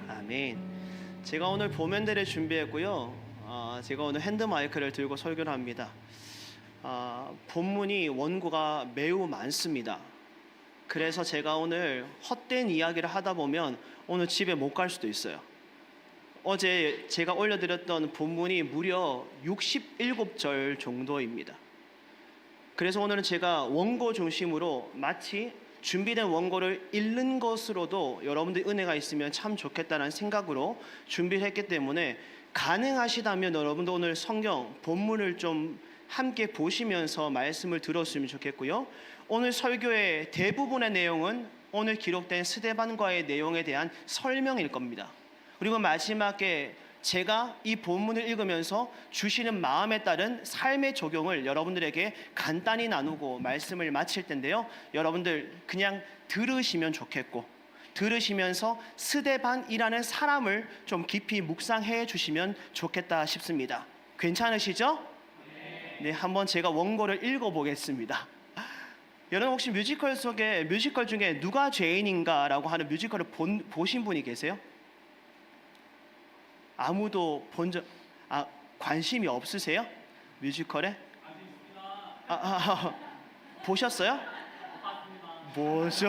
아멘. 제가 오늘 보면대를 준비했고요. 제가 오늘 핸드 마이크를 들고 설교를 합니다. 본문이 원고가 매우 많습니다. 그래서 제가 오늘 헛된 이야기를 하다 보면 오늘 집에 못 갈 수도 있어요. 어제 제가 올려드렸던 본문이 무려 67절 정도입니다. 그래서 오늘은 제가 원고 중심으로 마치 준비된 원고를 읽는 것으로도 여러분들 은혜가 있으면 참 좋겠다는 생각으로 준비를 했기 때문에 가능하시다면 여러분도 오늘 성경 본문을 좀 함께 보시면서 말씀을 들었으면 좋겠고요. 오늘 설교의 대부분의 내용은 오늘 기록된 스데반과의 내용에 대한 설명일 겁니다. 그리고 마지막에 제가 이 본문을 읽으면서 주시는 마음에 따른 삶의 적용을 여러분들에게 간단히 나누고 말씀을 마칠 텐데요. 여러분들 그냥 들으시면 좋겠고, 들으시면서 스데반이라는 사람을 좀 깊이 묵상해 주시면 좋겠다 싶습니다. 괜찮으시죠? 네, 한번 제가 원고를 읽어보겠습니다. 여러분 혹시 뮤지컬 중에 누가 죄인인가라고 하는 뮤지컬을 보신 분이 계세요? 아무도 관심이 없으세요? 뮤지컬에? 보셨어요? 뭐죠?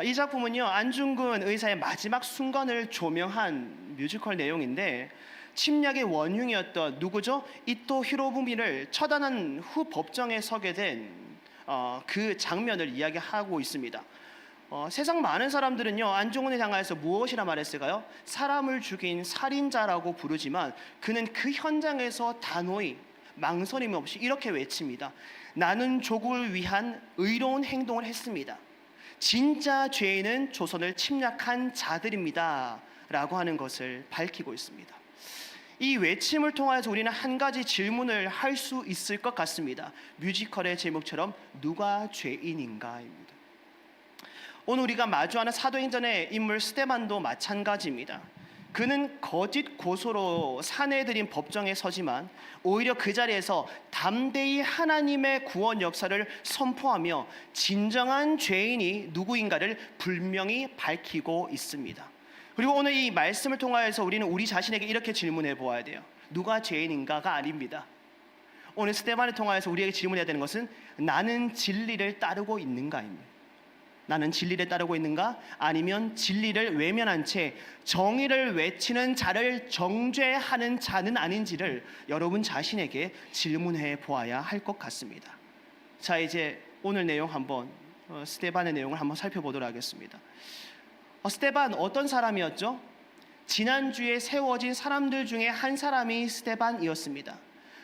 이 작품은요, 안중근 의사의 마지막 순간을 조명한 뮤지컬 내용인데, 침략의 원흉이었던 누구죠? 이토 히로부미를 처단한 후 법정에 서게 된 그 장면을 이야기하고 있습니다. 세상 많은 사람들은요, 안중근을 향하여서 무엇이라 말했을까요? 사람을 죽인 살인자라고 부르지만 그는 그 현장에서 단호히 망설임 없이 이렇게 외칩니다. 나는 조국을 위한 의로운 행동을 했습니다. 진짜 죄인은 조선을 침략한 자들입니다 라고 하는 것을 밝히고 있습니다. 이 외침을 통해서 우리는 한 가지 질문을 할 수 있을 것 같습니다. 뮤지컬의 제목처럼 누가 죄인인가입니다. 오늘 우리가 마주하는 사도행전의 인물 스데반도 마찬가지입니다. 그는 거짓 고소로 산해드린 법정에 서지만 오히려 그 자리에서 담대히 하나님의 구원 역사를 선포하며 진정한 죄인이 누구인가를 분명히 밝히고 있습니다. 그리고 오늘 이 말씀을 통하여서 우리는 우리 자신에게 이렇게 질문해 보아야 돼요. 누가 죄인인가가 아닙니다. 오늘 스데반을 통하여서 우리에게 질문해야 되는 것은 나는 진리를 따르고 있는가입니다. 나는 진리를 따르고 있는가? 아니면 진리를 외면한 채 정의를 외치는 자를 정죄하는 자는 아닌지를 여러분 자신에게 질문해 보아야 할 것 같습니다. 자, 이제 오늘 내용 한번 스데반의 내용을 한번 살펴보도록 하겠습니다. 스데반 어떤 사람이었죠? 지난주에 세워진 사람들 중에 한 사람이 스데반이었습니다.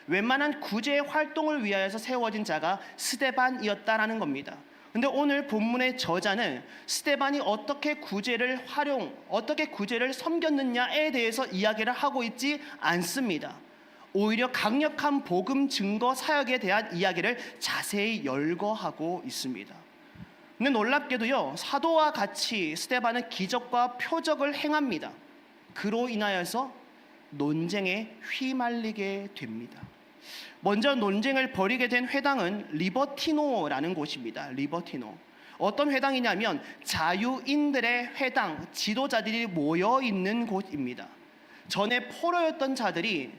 웬만한 구제 활동을 위하여서 세워진 자가 스데반이었다라는 겁니다. 근데 오늘 본문의 저자는 스데반이 어떻게 구제를 섬겼느냐에 대해서 이야기를 하고 있지 않습니다. 오히려 강력한 복음 증거 사역에 대한 이야기를 자세히 열거하고 있습니다. 근데 놀랍게도요, 사도와 같이 스데반은 기적과 표적을 행합니다. 그로 인하여서 논쟁에 휘말리게 됩니다. 먼저 논쟁을 벌이게 된 회당은 리버티노라는 곳입니다. 리버티노. 어떤 회당이냐면 자유인들의 회당, 지도자들이 모여있는 곳입니다. 전에 포로였던 자들이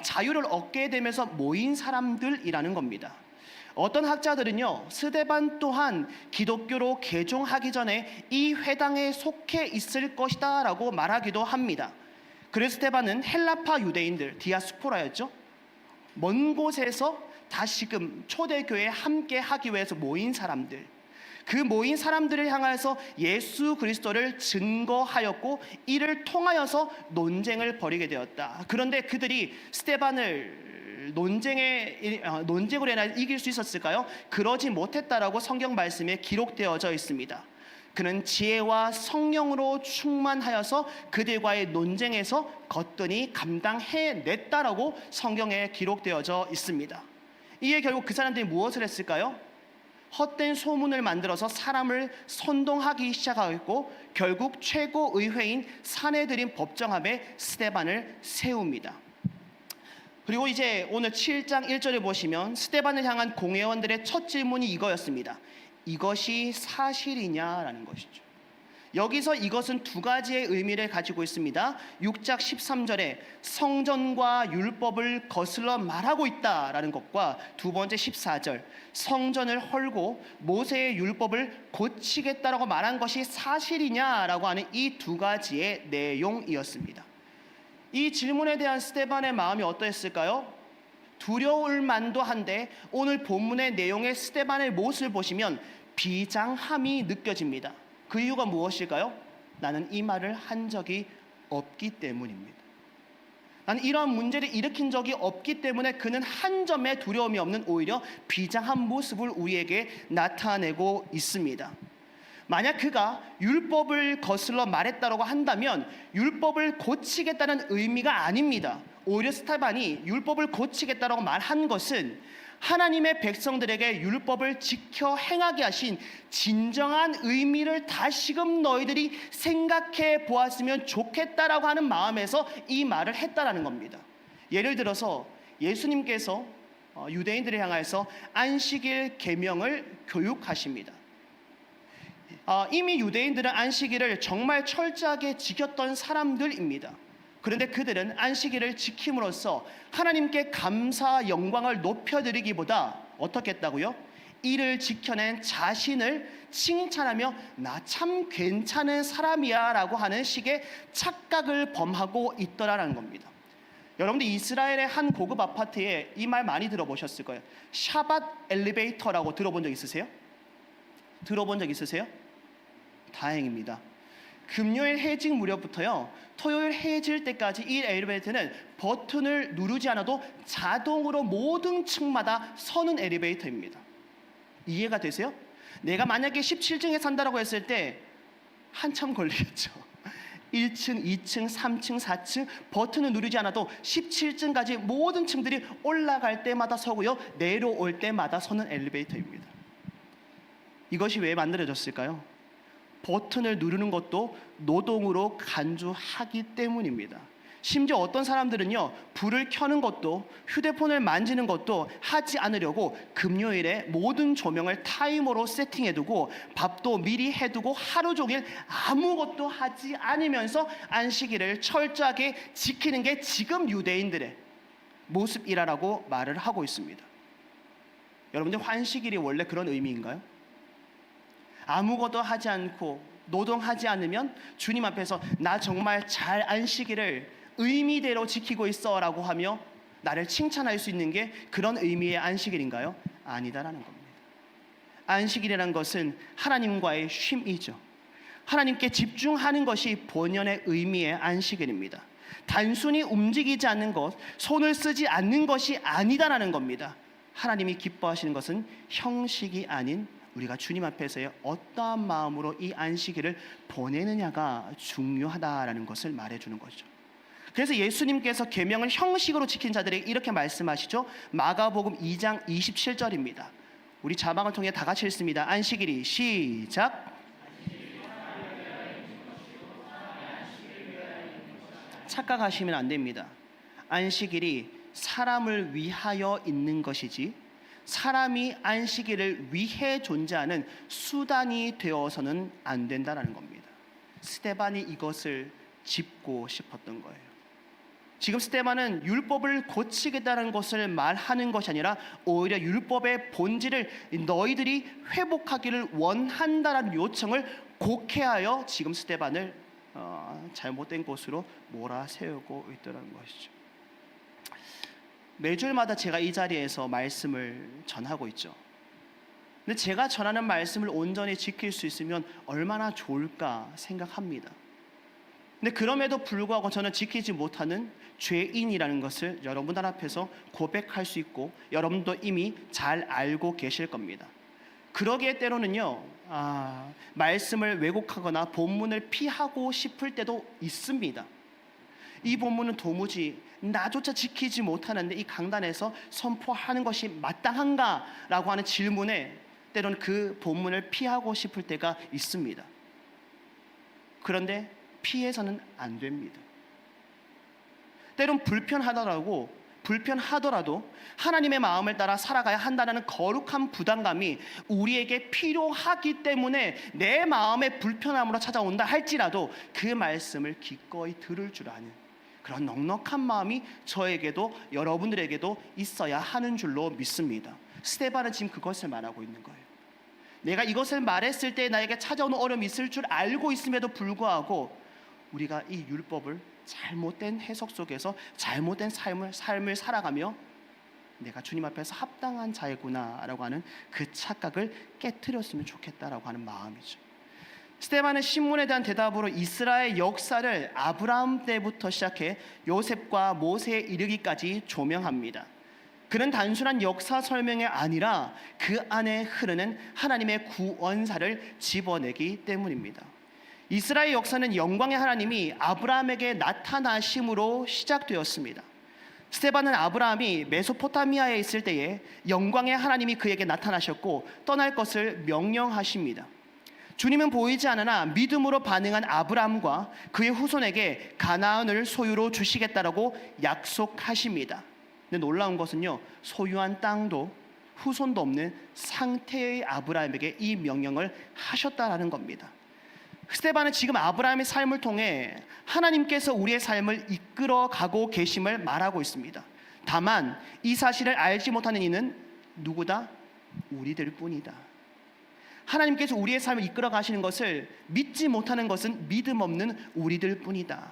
자유를 얻게 되면서 모인 사람들이라는 겁니다. 어떤 학자들은요, 스데반 또한 기독교로 개종하기 전에 이 회당에 속해 있을 것이다 라고 말하기도 합니다. 그래서 스데반은 헬라파 유대인들, 디아스포라였죠. 먼 곳에서 다시금 초대교회에 함께 하기 위해서 모인 사람들, 그 모인 사람들을 향해서 예수 그리스도를 증거하였고 이를 통하여서 논쟁을 벌이게 되었다. 그런데 그들이 스데반을 논쟁으로 인해 이길 수 있었을까요? 그러지 못했다라고 성경 말씀에 기록되어져 있습니다. 그는 지혜와 성령으로 충만하여서 그들과의 논쟁에서 거뜬히 감당해냈다라고 성경에 기록되어져 있습니다. 이에 결국 그 사람들이 무엇을 했을까요? 헛된 소문을 만들어서 사람을 선동하기 시작하고 결국 최고의회인 산헤드린 법정함에 스데반을 세웁니다. 그리고 이제 오늘 7장 1절에 보시면 스데반을 향한 공회원들의 첫 질문이 이거였습니다. 이것이 사실이냐라는 것이죠. 여기서 이것은 두 가지의 의미를 가지고 있습니다. 6장 13절에 성전과 율법을 거슬러 말하고 있다라는 것과 두 번째 14절 성전을 헐고 모세의 율법을 고치겠다라고 말한 것이 사실이냐라고 하는 이 두 가지의 내용이었습니다. 이 질문에 대한 스데반의 마음이 어떠했을까요? 두려울 만도 한데 오늘 본문의 내용의 스데반의 모습을 보시면 비장함이 느껴집니다. 그 이유가 무엇일까요? 나는 이 말을 한 적이 없기 때문입니다. 나는 이러한 문제를 일으킨 적이 없기 때문에 그는 한 점의 두려움이 없는 오히려 비장한 모습을 우리에게 나타내고 있습니다. 만약 그가 율법을 거슬러 말했다고 한다면 율법을 고치겠다는 의미가 아닙니다. 오히려 스데반이 율법을 고치겠다고 말한 것은 하나님의 백성들에게 율법을 지켜 행하게 하신 진정한 의미를 다시금 너희들이 생각해 보았으면 좋겠다라고 하는 마음에서 이 말을 했다라는 겁니다. 예를 들어서 예수님께서 유대인들을 향해서 안식일 계명을 교육하십니다. 이미 유대인들은 안식일을 정말 철저하게 지켰던 사람들입니다. 그런데 그들은 안식일을 지킴으로써 하나님께 감사 영광을 높여드리기보다 어떻게 했다고요? 이를 지켜낸 자신을 칭찬하며 나 참 괜찮은 사람이야 라고 하는 식의 착각을 범하고 있더라는 겁니다. 여러분들 이스라엘의 한 고급 아파트에 이 말 많이 들어보셨을 거예요. 샤밧 엘리베이터라고 들어본 적 있으세요? 들어본 적 있으세요? 다행입니다. 금요일 해질 무렵부터요 토요일 해질 때까지 이 엘리베이터는 버튼을 누르지 않아도 자동으로 모든 층마다 서는 엘리베이터입니다. 이해가 되세요? 내가 만약에 17층에 산다라고 했을 때 한참 걸리겠죠. 1층, 2층, 3층, 4층 버튼을 누르지 않아도 17층까지 모든 층들이 올라갈 때마다 서고요 내려올 때마다 서는 엘리베이터입니다. 이것이 왜 만들어졌을까요? 버튼을 누르는 것도 노동으로 간주하기 때문입니다. 심지어 어떤 사람들은요 불을 켜는 것도 휴대폰을 만지는 것도 하지 않으려고 금요일에 모든 조명을 타이머로 세팅해두고 밥도 미리 해두고 하루 종일 아무것도 하지 않으면서 안식일을 철저하게 지키는 게 지금 유대인들의 모습이라고 말을 하고 있습니다. 여러분들 환식일이 원래 그런 의미인가요? 아무것도 하지 않고 노동하지 않으면 주님 앞에서 나 정말 잘 안식일을 의미대로 지키고 있어 라고 하며 나를 칭찬할 수 있는 게 그런 의미의 안식일인가요? 아니다라는 겁니다. 안식일이라는 것은 하나님과의 쉼이죠. 하나님께 집중하는 것이 본연의 의미의 안식일입니다. 단순히 움직이지 않는 것, 손을 쓰지 않는 것이 아니다라는 겁니다. 하나님이 기뻐하시는 것은 형식이 아닌 우리가 주님 앞에서의 어떠한 마음으로 이 안식일을 보내느냐가 중요하다라는 것을 말해주는 거죠. 그래서 예수님께서 계명을 형식으로 지킨 자들에게 이렇게 말씀하시죠. 마가복음 2장 27절입니다. 우리 자막을 통해 다 같이 읽습니다. 안식일이 시작. 착각하시면 안 됩니다. 안식일이 사람을 위하여 있는 것이지 사람이 안식일을 위해 존재하는 수단이 되어서는 안 된다는 겁니다. 스데반이 이것을 짚고 싶었던 거예요. 지금 스데반은 율법을 고치겠다는 것을 말하는 것이 아니라 오히려 율법의 본질을 너희들이 회복하기를 원한다는 요청을 곡해하여 지금 스데반을 잘못된 곳으로 몰아세우고 있다는 것이죠. 매주일마다 제가 이 자리에서 말씀을 전하고 있죠. 근데 제가 전하는 말씀을 온전히 지킬 수 있으면 얼마나 좋을까 생각합니다. 근데 그럼에도 불구하고 저는 지키지 못하는 죄인이라는 것을 여러분들 앞에서 고백할 수 있고 여러분도 이미 잘 알고 계실 겁니다. 그러기에 때로는요 말씀을 왜곡하거나 본문을 피하고 싶을 때도 있습니다. 이 본문은 도무지 나조차 지키지 못하는데 이 강단에서 선포하는 것이 마땅한가? 라고 하는 질문에 때로는 그 본문을 피하고 싶을 때가 있습니다. 그런데 피해서는 안 됩니다. 때론 불편하더라고 불편하더라도 하나님의 마음을 따라 살아가야 한다는 거룩한 부담감이 우리에게 필요하기 때문에 내 마음의 불편함으로 찾아온다 할지라도 그 말씀을 기꺼이 들을 줄 아는 그런 넉넉한 마음이 저에게도 여러분들에게도 있어야 하는 줄로 믿습니다. 스데반은 지금 그것을 말하고 있는 거예요. 내가 이것을 말했을 때 나에게 찾아오는 어려움이 있을 줄 알고 있음에도 불구하고 우리가 이 율법을 잘못된 해석 속에서 잘못된 삶을 살아가며 내가 주님 앞에서 합당한 자이구나 라고 하는 그 착각을 깨트렸으면 좋겠다라고 하는 마음이죠. 스데반은 신문에 대한 대답으로 이스라엘 역사를 아브라함 때부터 시작해 요셉과 모세에 이르기까지 조명합니다. 그는 단순한 역사 설명이 아니라 그 안에 흐르는 하나님의 구원사를 집어내기 때문입니다. 이스라엘 역사는 영광의 하나님이 아브라함에게 나타나심으로 시작되었습니다. 스데반은 아브라함이 메소포타미아에 있을 때에 영광의 하나님이 그에게 나타나셨고 떠날 것을 명령하십니다. 주님은 보이지 않으나 믿음으로 반응한 아브라함과 그의 후손에게 가나안을 소유로 주시겠다라고 약속하십니다. 근데 놀라운 것은요, 소유한 땅도 후손도 없는 상태의 아브라함에게 이 명령을 하셨다라는 겁니다. 스데반은 지금 아브라함의 삶을 통해 하나님께서 우리의 삶을 이끌어가고 계심을 말하고 있습니다. 다만 이 사실을 알지 못하는 이는 누구다? 우리들 뿐이다. 하나님께서 우리의 삶을 이끌어 가시는 것을 믿지 못하는 것은 믿음 없는 우리들 뿐이다.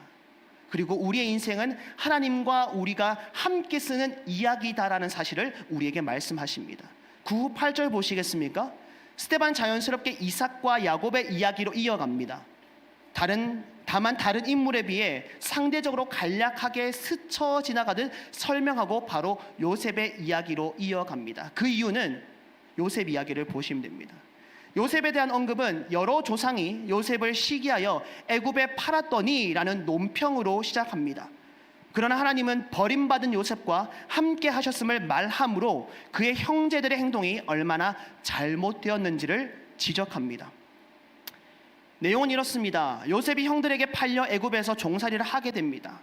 그리고 우리의 인생은 하나님과 우리가 함께 쓰는 이야기다라는 사실을 우리에게 말씀하십니다. 9, 8절 보시겠습니까? 스데반 자연스럽게 이삭과 야곱의 이야기로 이어갑니다. 다만 다른 인물에 비해 상대적으로 간략하게 스쳐 지나가듯 설명하고 바로 요셉의 이야기로 이어갑니다. 그 이유는 요셉 이야기를 보시면 됩니다. 요셉에 대한 언급은 여러 조상이 요셉을 시기하여 애굽에 팔았더니 라는 논평으로 시작합니다. 그러나 하나님은 버림받은 요셉과 함께 하셨음을 말함으로 그의 형제들의 행동이 얼마나 잘못되었는지를 지적합니다. 내용은 이렇습니다. 요셉이 형들에게 팔려 애굽에서 종살이를 하게 됩니다.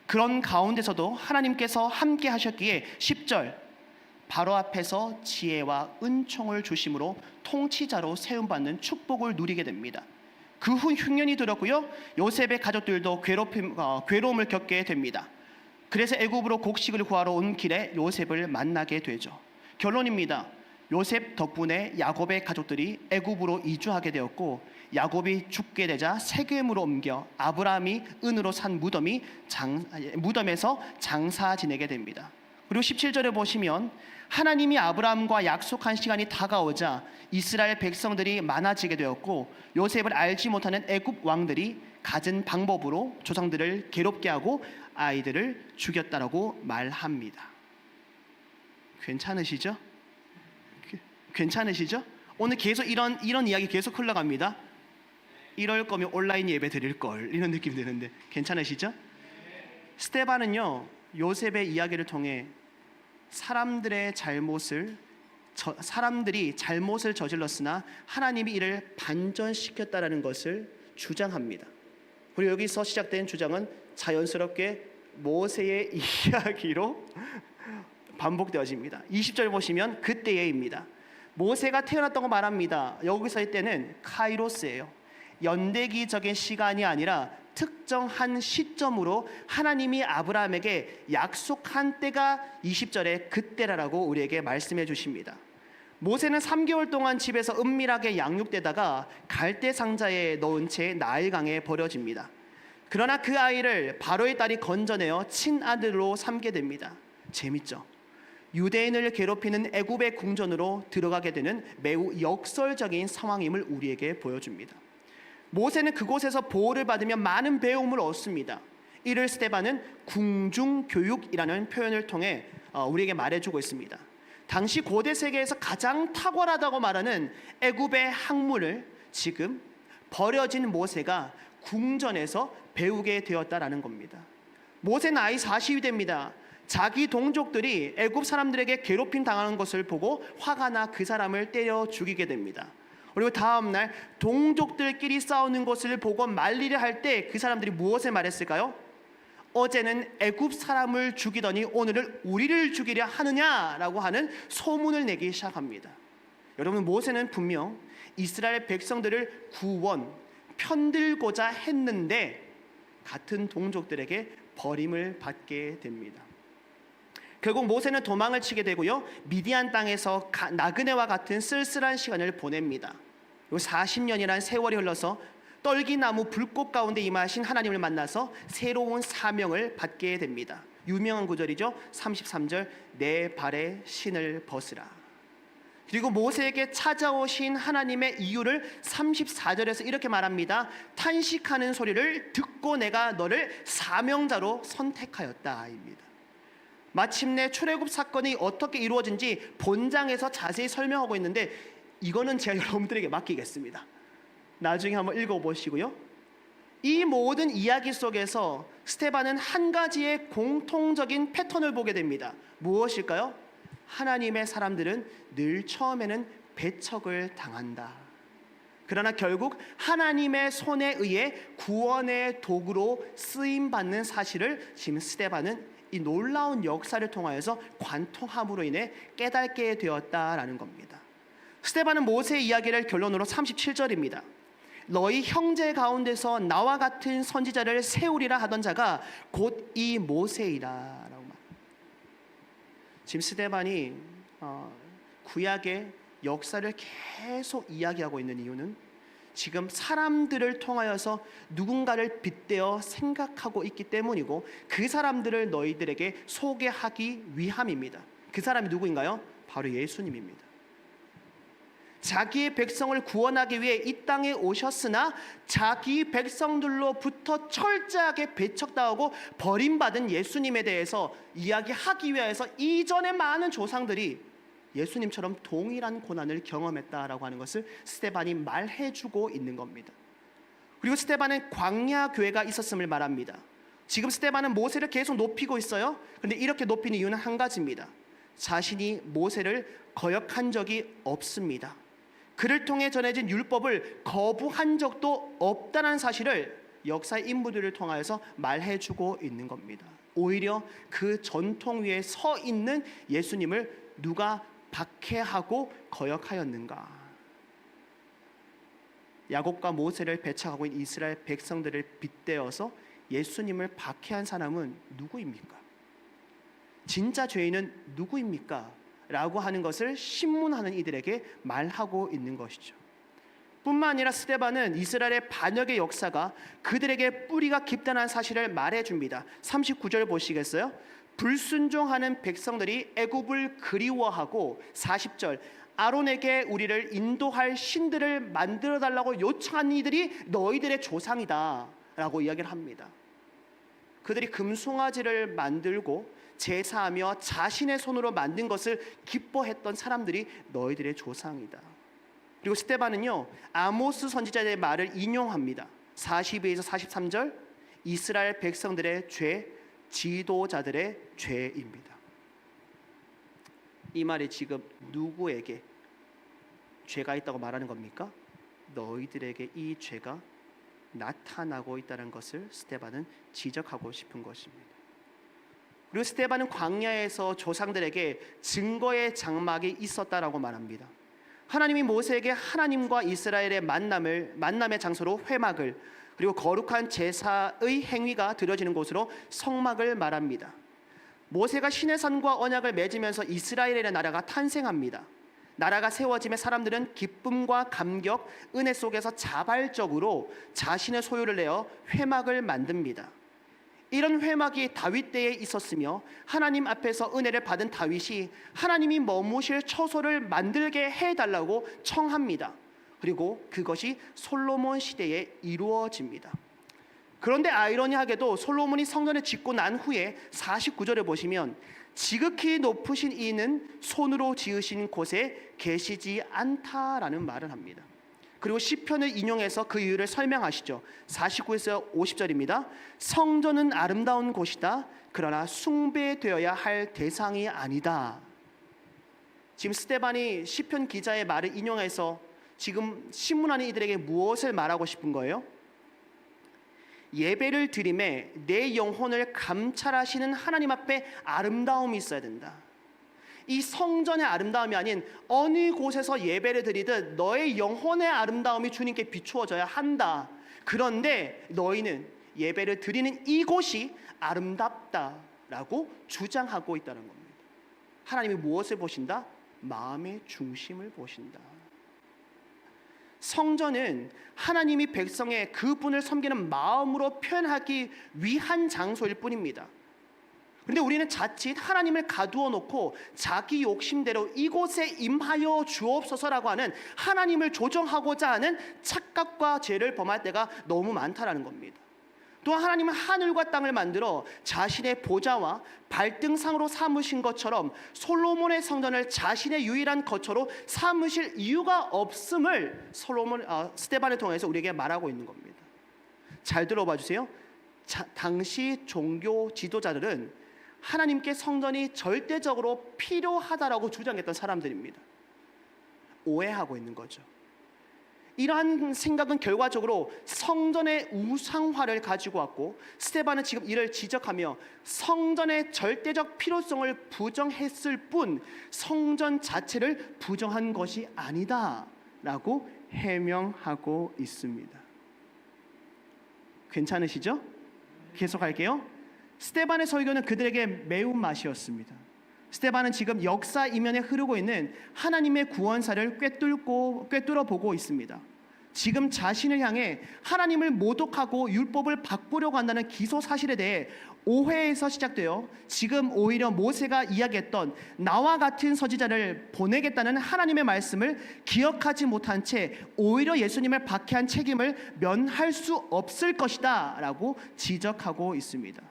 그런 가운데서도 하나님께서 함께 하셨기에 10절 바로 앞에서 지혜와 은총을 주심으로 통치자로 세움받는 축복을 누리게 됩니다. 그 후 흉년이 들었고요. 요셉의 가족들도 괴로움을 겪게 됩니다. 그래서 애굽으로 곡식을 구하러 온 길에 요셉을 만나게 되죠. 결론입니다. 요셉 덕분에 야곱의 가족들이 애굽으로 이주하게 되었고 야곱이 죽게 되자 세겜으로 옮겨 아브라함이 은으로 산 무덤에서 장사 지내게 됩니다. 그리고 17절에 보시면 하나님이 아브라함과 약속한 시간이 다가오자 이스라엘 백성들이 많아지게 되었고 요셉을 알지 못하는 애굽 왕들이 갖은 방법으로 조상들을 괴롭게 하고 아이들을 죽였다라고 말합니다. 괜찮으시죠? 괜찮으시죠? 오늘 계속 이런 이야기 계속 흘러갑니다. 이럴 거면 온라인 예배 드릴 걸 이런 느낌 드는데 괜찮으시죠? 스데반은요 요셉의 이야기를 통해 사람들이 잘못을 저질렀으나 하나님이 이를 반전시켰다라는 것을 주장합니다. 그리고 여기서 시작된 주장은 자연스럽게 모세의 이야기로 반복되어집니다. 20절 보시면 그때에입니다. 모세가 태어났다고 말합니다. 여기서 이때는 카이로스예요. 연대기적인 시간이 아니라 특정한 시점으로 하나님이 아브라함에게 약속한 때가 20절에 그때라고 우리에게 말씀해 주십니다. 모세는 3개월 동안 집에서 은밀하게 양육되다가 갈대 상자에 넣은 채 나일강에 버려집니다. 그러나 그 아이를 바로의 딸이 건져내어 친아들로 삼게 됩니다. 재밌죠? 유대인을 괴롭히는 애굽의 궁전으로 들어가게 되는 매우 역설적인 상황임을 우리에게 보여줍니다. 모세는 그곳에서 보호를 받으며 많은 배움을 얻습니다. 이를 스데반은 궁중교육이라는 표현을 통해 우리에게 말해주고 있습니다. 당시 고대 세계에서 가장 탁월하다고 말하는 애굽의 학문을 지금 버려진 모세가 궁전에서 배우게 되었다라는 겁니다. 모세는 나이 40이 됩니다. 자기 동족들이 애굽 사람들에게 괴롭힘 당하는 것을 보고 화가 나 그 사람을 때려 죽이게 됩니다. 그리고 다음날 동족들끼리 싸우는 것을 보고 말리려 할 때 그 사람들이 무엇을 말했을까요? 어제는 애굽 사람을 죽이더니 오늘은 우리를 죽이려 하느냐라고 하는 소문을 내기 시작합니다. 여러분, 모세는 분명 이스라엘 백성들을 편들고자 했는데 같은 동족들에게 버림을 받게 됩니다. 결국 모세는 도망을 치게 되고요, 미디안 땅에서 나그네와 같은 쓸쓸한 시간을 보냅니다. 40년이라는 세월이 흘러서 떨기나무 불꽃 가운데 임하신 하나님을 만나서 새로운 사명을 받게 됩니다. 유명한 구절이죠. 33절, 내 발에 신을 벗으라. 그리고 모세에게 찾아오신 하나님의 이유를 34절에서 이렇게 말합니다. 탄식하는 소리를 듣고 내가 너를 사명자로 선택하였다입니다. 마침내 출애굽 사건이 어떻게 이루어진지 본장에서 자세히 설명하고 있는데 이거는 제가 여러분들에게 맡기겠습니다. 나중에 한번 읽어보시고요. 이 모든 이야기 속에서 스데반은 한 가지의 공통적인 패턴을 보게 됩니다. 무엇일까요? 하나님의 사람들은 늘 처음에는 배척을 당한다. 그러나 결국 하나님의 손에 의해 구원의 도구로 쓰임받는 사실을 지금 스데반은 이 놀라운 역사를 통하여서 관통함으로 인해 깨닫게 되었다라는 겁니다. 스데반은 모세의 이야기를 결론으로 37절입니다. 너희 형제 가운데서 나와 같은 선지자를 세우리라 하던 자가 곧 이 모세이라 라고 말합니다. 지금 스데반이 구약의 역사를 계속 이야기하고 있는 이유는 지금 사람들을 통하여서 누군가를 빗대어 생각하고 있기 때문이고, 그 사람들을 너희들에게 소개하기 위함입니다. 그 사람이 누구인가요? 바로 예수님입니다. 자기의 백성을 구원하기 위해 이 땅에 오셨으나 자기 백성들로부터 철저하게 배척당하고 버림받은 예수님에 대해서 이야기하기 위해서 이전의 많은 조상들이 예수님처럼 동일한 고난을 경험했다라고 하는 것을 스데반이 말해주고 있는 겁니다. 그리고 스데반은 광야 교회가 있었음을 말합니다. 지금 스데반은 모세를 계속 높이고 있어요. 그런데 이렇게 높이는 이유는 한 가지입니다. 자신이 모세를 거역한 적이 없습니다. 그를 통해 전해진 율법을 거부한 적도 없다는 사실을 역사의 인물들을 통하여서 말해주고 있는 겁니다. 오히려 그 전통 위에 서 있는 예수님을 누가 박해하고 거역하였는가? 야곱과 모세를 배척하고 있는 이스라엘 백성들을 빗대어서 예수님을 박해한 사람은 누구입니까? 진짜 죄인은 누구입니까? 라고 하는 것을 신문하는 이들에게 말하고 있는 것이죠. 뿐만 아니라 스데반은 이스라엘의 반역의 역사가 그들에게 뿌리가 깊다는 사실을 말해줍니다. 39절 보시겠어요? 불순종하는 백성들이 애굽을 그리워하고 40절, 아론에게 우리를 인도할 신들을 만들어 달라고 요청한 이들이 너희들의 조상이다 라고 이야기를 합니다. 그들이 금송아지를 만들고 제사하며 자신의 손으로 만든 것을 기뻐했던 사람들이 너희들의 조상이다. 그리고 스데반은요, 아모스 선지자의 말을 인용합니다. 42에서 43절, 이스라엘 백성들의 죄, 지도자들의 죄입니다. 이 말이 지금 누구에게 죄가 있다고 말하는 겁니까? 너희들에게 이 죄가 나타나고 있다는 것을 스데반은 지적하고 싶은 것입니다. 그리고 스데반은 광야에서 조상들에게 증거의 장막이 있었다라고 말합니다. 하나님이 모세에게 하나님과 이스라엘의 만남의 장소로 회막을, 그리고 거룩한 제사의 행위가 드려지는 곳으로 성막을 말합니다. 모세가 시내산과 언약을 맺으면서 이스라엘의 나라가 탄생합니다. 나라가 세워짐에 사람들은 기쁨과 감격, 은혜 속에서 자발적으로 자신의 소유를 내어 회막을 만듭니다. 이런 회막이 다윗 때에 있었으며 하나님 앞에서 은혜를 받은 다윗이 하나님이 머무실 처소를 만들게 해달라고 청합니다. 그리고 그것이 솔로몬 시대에 이루어집니다. 그런데 아이러니하게도 솔로몬이 성전을 짓고 난 후에 49절에 보시면 지극히 높으신 이는 손으로 지으신 곳에 계시지 않다라는 말을 합니다. 그리고 시편을 인용해서 그 이유를 설명하시죠. 49에서 50절입니다. 성전은 아름다운 곳이다. 그러나 숭배되어야 할 대상이 아니다. 지금 스데반이 시편 기자의 말을 인용해서 지금 신문하는 이들에게 무엇을 말하고 싶은 거예요? 예배를 드림에 내 영혼을 감찰하시는 하나님 앞에 아름다움이 있어야 된다. 이 성전의 아름다움이 아닌 어느 곳에서 예배를 드리듯 너의 영혼의 아름다움이 주님께 비추어져야 한다. 그런데 너희는 예배를 드리는 이곳이 아름답다라고 주장하고 있다는 겁니다. 하나님이 무엇을 보신다? 마음의 중심을 보신다. 성전은 하나님이 백성의 그분을 섬기는 마음으로 표현하기 위한 장소일 뿐입니다. 그런데 우리는 자칫 하나님을 가두어 놓고 자기 욕심대로 이곳에 임하여 주옵소서라고 하는 하나님을 조정하고자 하는 착각과 죄를 범할 때가 너무 많다라는 겁니다. 또한 하나님은 하늘과 땅을 만들어 자신의 보좌와 발등상으로 삼으신 것처럼 솔로몬의 성전을 자신의 유일한 거처로 삼으실 이유가 없음을 스데반을 통해서 우리에게 말하고 있는 겁니다. 잘 들어봐 주세요. 당시 종교 지도자들은 하나님께 성전이 절대적으로 필요하다라고 주장했던 사람들입니다. 오해하고 있는 거죠. 이러한 생각은 결과적으로 성전의 우상화를 가지고 왔고, 스데반은 지금 이를 지적하며 성전의 절대적 필요성을 부정했을 뿐 성전 자체를 부정한 것이 아니다라고 해명하고 있습니다. 괜찮으시죠? 계속할게요. 스데반의 설교는 그들에게 매운맛이었습니다. 스데반은 지금 역사 이면에 흐르고 있는 하나님의 구원사를 꿰뚫어 보고 있습니다. 지금 자신을 향해 하나님을 모독하고 율법을 바꾸려고 한다는 기소 사실에 대해 오해에서 시작되어 지금 오히려 모세가 이야기했던 나와 같은 선지자를 보내겠다는 하나님의 말씀을 기억하지 못한 채 오히려 예수님을 박해한 책임을 면할 수 없을 것이다 라고 지적하고 있습니다.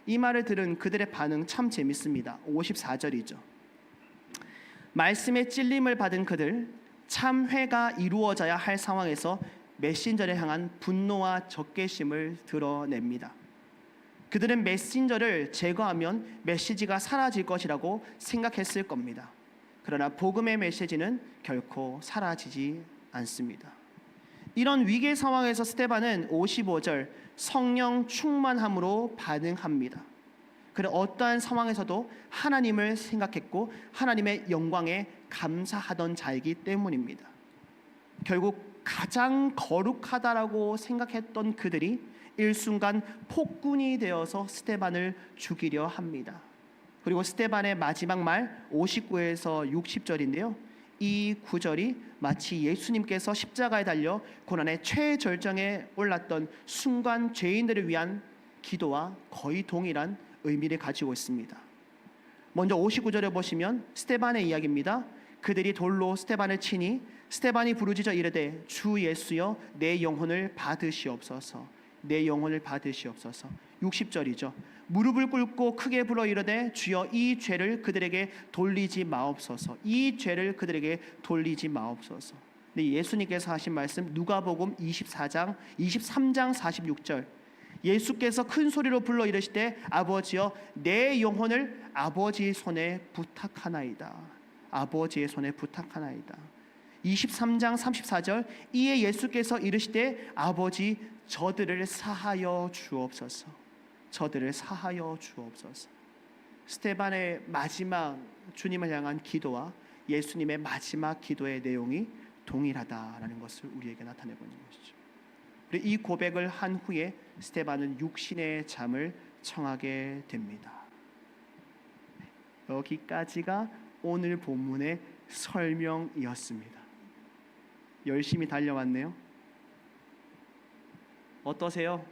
이 말을 들은 그들의 반응 참 재밌습니다. 54절이죠. 말씀의 찔림을 받은 그들, 참회가 이루어져야 할 상황에서 메신저를 향한 분노와 적개심을 드러냅니다. 그들은 메신저를 제거하면 메시지가 사라질 것이라고 생각했을 겁니다. 그러나 복음의 메시지는 결코 사라지지 않습니다. 이런 위기의 상황에서 스데반은 55절 성령 충만함으로 반응합니다. 그래 어떠한 상황에서도 하나님을 생각했고 하나님의 영광에 감사하던 자이기 때문입니다. 결국 가장 거룩하다라고 생각했던 그들이 일순간 폭군이 되어서 스데반을 죽이려 합니다. 그리고 스데반의 마지막 말 59에서 60절인데요. 이 구절이 마치 예수님께서 십자가에 달려 고난의 최절정에 올랐던 순간 죄인들을 위한 기도와 거의 동일한 의미를 가지고 있습니다. 먼저 59절에 보시면 스데반의 이야기입니다. 그들이 돌로 스데반을 치니 스데반이 부르짖어 이르되 주 예수여 내 영혼을 받으시옵소서. 내 영혼을 받으시옵소서. 60절이죠. 무릎을 꿇고 크게 불어 이르되 주여 이 죄를 그들에게 돌리지 마옵소서. 이 죄를 그들에게 돌리지 마옵소서. 근데 예수님께서 하신 말씀 누가복음 23장 46절 예수께서 큰 소리로 불러 이르시되 아버지여 내 영혼을 아버지의 손에 부탁하나이다. 아버지의 손에 부탁하나이다. 23장 34절 이에 예수께서 이르시되 아버지 저들을 사하여 주옵소서. 저들을 사하여 주옵소서. 스데반의 마지막 주님을 향한 기도와 예수님의 마지막 기도의 내용이 동일하다라는 것을 우리에게 나타내고 있는 것이죠. 그리고 이 고백을 한 후에 스데반은 육신의 잠을 청하게 됩니다. 여기까지가 오늘 본문의 설명이었습니다. 열심히 달려왔네요. 어떠세요?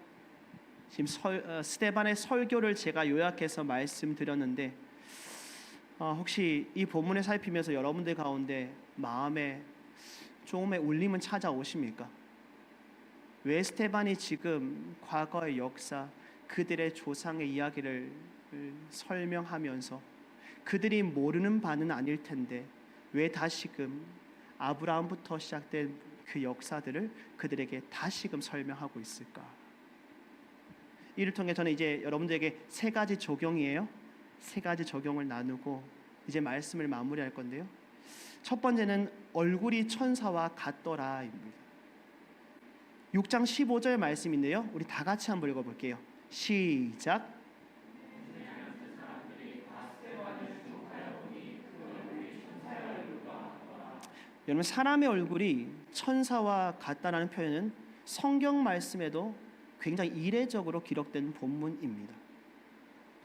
지금 스데반의 설교를 제가 요약해서 말씀드렸는데 혹시 이 본문을 살피면서 여러분들 가운데 마음에 조금의 울림은 찾아오십니까? 왜 스데반이 지금 과거의 역사, 그들의 조상의 이야기를 설명하면서 그들이 모르는 바는 아닐 텐데 왜 다시금 아브라함부터 시작된 그 역사들을 그들에게 다시금 설명하고 있을까? 이를 통해 저는 이제 여러분들에게 세 가지 적용이에요. 세 가지 적용을 나누고 이제 말씀을 마무리할 건데요. 첫 번째는 얼굴이 천사와 같더라입니다. 6장 15절 말씀인데요. 우리 다 같이 한번 읽어볼게요. 시작. 여러분, 사람의 얼굴이 천사와 같다라는 표현은 성경 말씀에도 굉장히 이례적으로 기록된 본문입니다.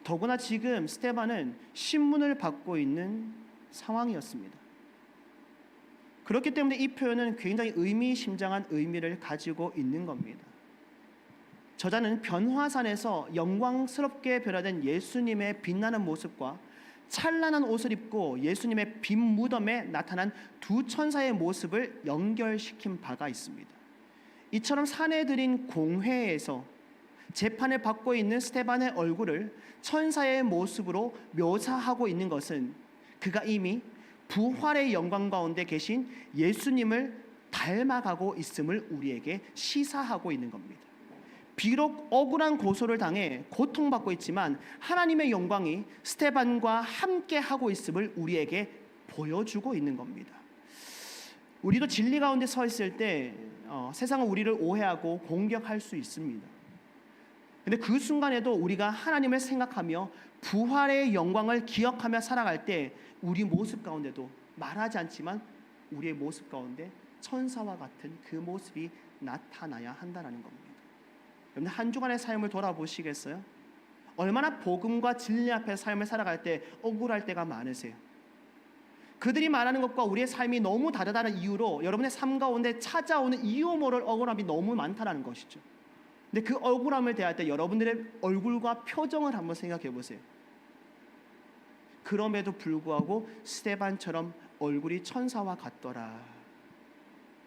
더구나 지금 스데반은 신문을 받고 있는 상황이었습니다. 그렇기 때문에 이 표현은 굉장히 의미심장한 의미를 가지고 있는 겁니다. 저자는 변화산에서 영광스럽게 변화된 예수님의 빛나는 모습과 찬란한 옷을 입고 예수님의 빈 무덤에 나타난 두 천사의 모습을 연결시킨 바가 있습니다. 이처럼 산에 들인 공회에서 재판을 받고 있는 스데반의 얼굴을 천사의 모습으로 묘사하고 있는 것은 그가 이미 부활의 영광 가운데 계신 예수님을 닮아가고 있음을 우리에게 시사하고 있는 겁니다. 비록 억울한 고소를 당해 고통받고 있지만 하나님의 영광이 스데반과 함께 하고 있음을 우리에게 보여주고 있는 겁니다. 우리도 진리 가운데 서 있을 때 세상은 우리를 오해하고 공격할 수 있습니다. 근데 그 순간에도 우리가 하나님을 생각하며 부활의 영광을 기억하며 살아갈 때 우리 모습 가운데도 말하지 않지만 우리의 모습 가운데 천사와 같은 그 모습이 나타나야 한다는 겁니다. 여러분, 한 주간의 삶을 돌아보시겠어요? 얼마나 복음과 진리 앞에 삶을 살아갈 때 억울할 때가 많으세요? 그들이 말하는 것과 우리의 삶이 너무 다르다는 이유로 여러분의 삶 가운데 찾아오는 이유 모를 억울함이 너무 많다는 것이죠. 근데 그 억울함을 대할 때 여러분들의 얼굴과 표정을 한번 생각해 보세요. 그럼에도 불구하고 스데반처럼 얼굴이 천사와 같더라.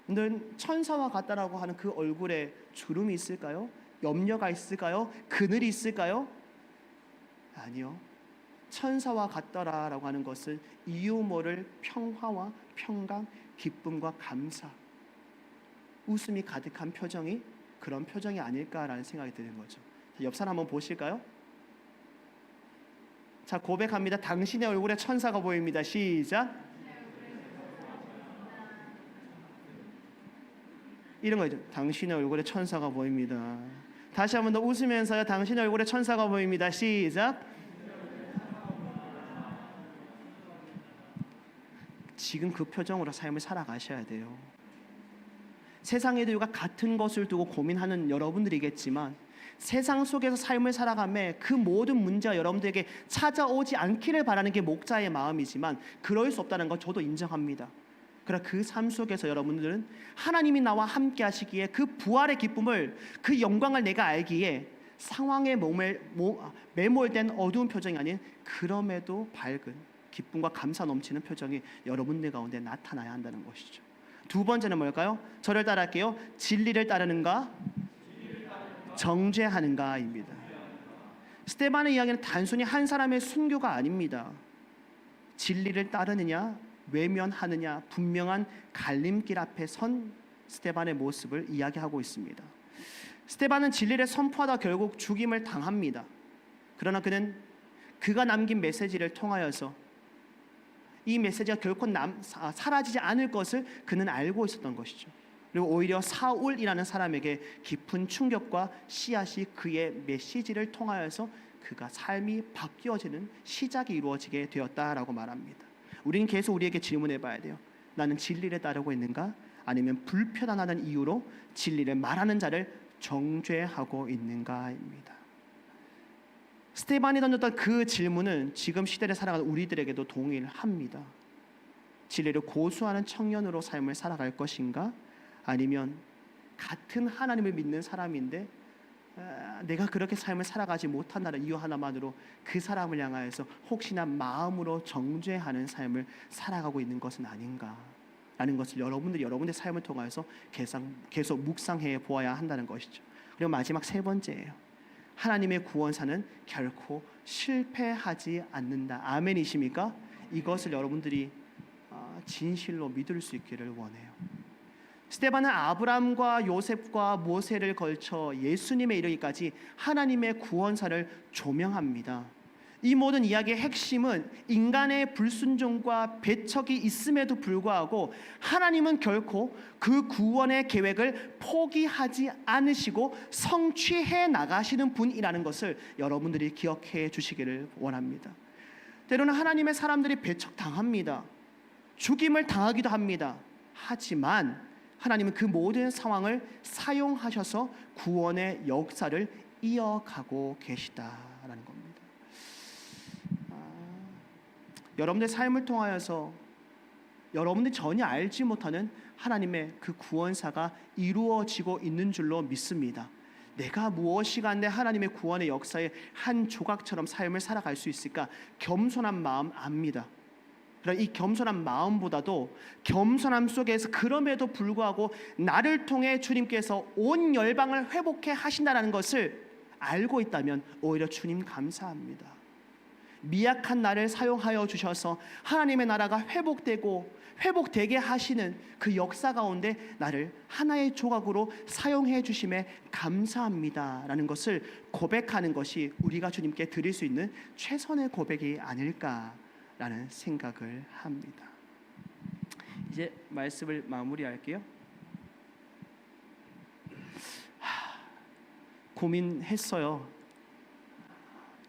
근데 천사와 같다라고 하는 그 얼굴에 주름이 있을까요? 염려가 있을까요? 그늘이 있을까요? 아니요. 천사와 같더라라고 하는 것은 이유 모를 평화와 평강, 기쁨과 감사, 웃음이 가득한 표정이 그런 표정이 아닐까라는 생각이 드는 거죠. 옆 사람 한번 보실까요? 자, 고백합니다. 당신의 얼굴에 천사가 보입니다. 시작. 이런 거죠. 당신의 얼굴에 천사가 보입니다. 다시 한번 더 웃으면서요. 당신의 얼굴에 천사가 보입니다. 시작. 지금 그 표정으로 삶을 살아가셔야 돼요. 세상의 이유가 같은 것을 두고 고민하는 여러분들이겠지만 세상 속에서 삶을 살아가며 그 모든 문제가 여러분들에게 찾아오지 않기를 바라는 게 목자의 마음이지만 그럴 수 없다는 것 저도 인정합니다. 그러나 그 삶 속에서 여러분들은 하나님이 나와 함께 하시기에 그 부활의 기쁨을, 그 영광을 내가 알기에 상황에 매몰된 어두운 표정이 아닌 그럼에도 밝은 기쁨과 감사 넘치는 표정이 여러분들 가운데 나타나야 한다는 것이죠. 두 번째는 뭘까요? 저를 따라할게요. 진리를 따르는가? 정죄하는가입니다. 스데반의 이야기는 단순히 한 사람의 순교가 아닙니다. 진리를 따르느냐 외면하느냐 분명한 갈림길 앞에 선 스데반의 모습을 이야기하고 있습니다. 스데반은 진리를 선포하다 결국 죽임을 당합니다. 그러나 그는 그가 남긴 메시지를 통하여서 이 메시지가 결코 사라지지 않을 것을 그는 알고 있었던 것이죠. 그리고 오히려 사울이라는 사람에게 깊은 충격과 씨앗이 그의 메시지를 통하여서 그가 삶이 바뀌어지는 시작이 이루어지게 되었다라고 말합니다. 우리는 계속 우리에게 질문해 봐야 돼요. 나는 진리를 따르고 있는가? 아니면 불편하다는 이유로 진리를 말하는 자를 정죄하고 있는가입니다. 스데반이 던졌던 그 질문은 지금 시대를 살아가는 우리들에게도 동일합니다. 진리를 고수하는 청년으로 삶을 살아갈 것인가? 아니면 같은 하나님을 믿는 사람인데 내가 그렇게 삶을 살아가지 못한다는 이유 하나만으로 그 사람을 향하여서 혹시나 마음으로 정죄하는 삶을 살아가고 있는 것은 아닌가 라는 것을 여러분들의 삶을 통해서 계속 묵상해 보아야 한다는 것이죠. 그리고 마지막 세 번째예요. 하나님의 구원사는 결코 실패하지 않는다. 아멘이십니까? 이것을 여러분들이 진실로 믿을 수 있기를 원해요. 스데반은 아브람과 요셉과 모세를 걸쳐 예수님에 이르기까지 하나님의 구원사를 조명합니다. 이 모든 이야기의 핵심은 인간의 불순종과 배척이 있음에도 불구하고 하나님은 결코 그 구원의 계획을 포기하지 않으시고 성취해 나가시는 분이라는 것을 여러분들이 기억해 주시기를 원합니다. 때로는 하나님의 사람들이 배척당합니다. 죽임을 당하기도 합니다. 하지만 하나님은 그 모든 상황을 사용하셔서 구원의 역사를 이어가고 계시다라는 겁니다. 여러분의 삶을 통하여서 여러분들이 전혀 알지 못하는 하나님의 그 구원사가 이루어지고 있는 줄로 믿습니다. 내가 무엇이 간데 하나님의 구원의 역사의 한 조각처럼 삶을 살아갈 수 있을까? 겸손한 마음 압니다. 그러나 이 겸손한 마음보다도 겸손함 속에서 그럼에도 불구하고 나를 통해 주님께서 온 열방을 회복해 하신다는 것을 알고 있다면 오히려 주님 감사합니다. 미약한 나를 사용하여 주셔서 하나님의 나라가 회복되게 하시는 그 역사 가운데 나를 하나의 조각으로 사용해 주심에 감사합니다라는 것을 고백하는 것이 우리가 주님께 드릴 수 있는 최선의 고백이 아닐까라는 생각을 합니다. 이제 말씀을 마무리할게요. 고민했어요.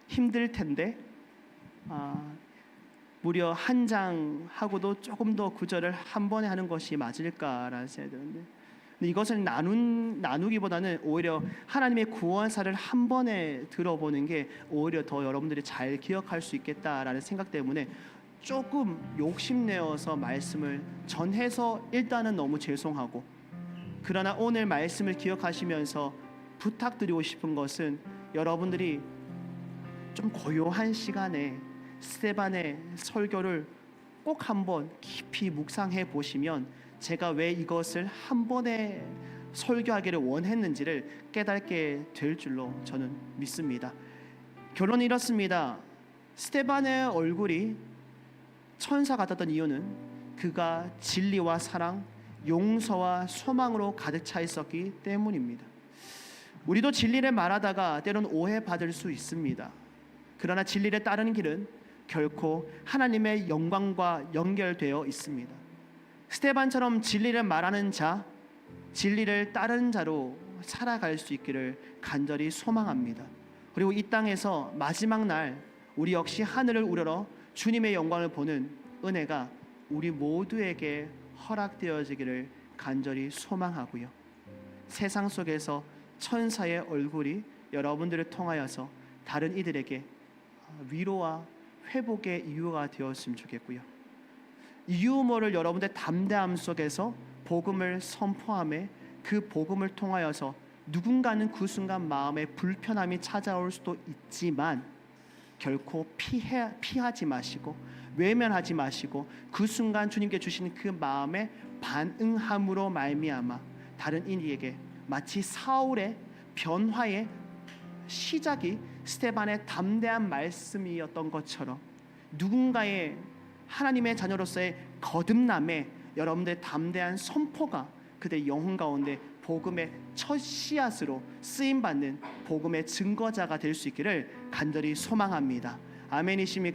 힘들 텐데 무려 한 장하고도 조금 더 구절을 한 번에 하는 것이 맞을까라는 생각이 드는데, 근데 이것을 나누기보다는 오히려 하나님의 구원사를 한 번에 들어보는 게 오히려 더 여러분들이 잘 기억할 수 있겠다라는 생각 때문에 조금 욕심내어서 말씀을 전해서 일단은 너무 죄송하고, 그러나 오늘 말씀을 기억하시면서 부탁드리고 싶은 것은 여러분들이 좀 고요한 시간에 스데반의 설교를 꼭 한번 깊이 묵상해 보시면 제가 왜 이것을 한 번에 설교하기를 원했는지를 깨닫게 될 줄로 저는 믿습니다. 결론은 이렇습니다. 스데반의 얼굴이 천사 같았던 이유는 그가 진리와 사랑, 용서와 소망으로 가득 차 있었기 때문입니다. 우리도 진리를 말하다가 때로는 오해받을 수 있습니다. 그러나 진리를 따르는 길은 결코 하나님의 영광과 연결되어 있습니다. 스데반처럼 진리를 말하는 자, 진리를 따르는 자로 살아갈 수 있기를 간절히 소망합니다. 그리고 이 땅에서 마지막 날 우리 역시 하늘을 우러러 주님의 영광을 보는 은혜가 우리 모두에게 허락되어지기를 간절히 소망하고요. 세상 속에서 천사의 얼굴이 여러분들을 통하여서 다른 이들에게 위로와 회복의 이유가 되었으면 좋겠고요. 이 유머를 여러분들 담대함 속에서 복음을 선포함에 그 복음을 통하여서 누군가는 그 순간 마음에 불편함이 찾아올 수도 있지만 결코 피하지 마시고 외면하지 마시고 그 순간 주님께 주시는 그 마음에 반응함으로 말미암아 다른 이에게 마치 사울의 변화의 시작이 스데반의 담대한 말씀이었던 것처럼 누군가의 하나님의 자녀로서의 거듭남에 여러분들의 담대한 선포가 그들의 영혼 가운데 복음의 첫 씨앗으로 쓰임받는 복음의 증거자가 될 수 있기를 간절히 소망합니다. 아멘이십니까?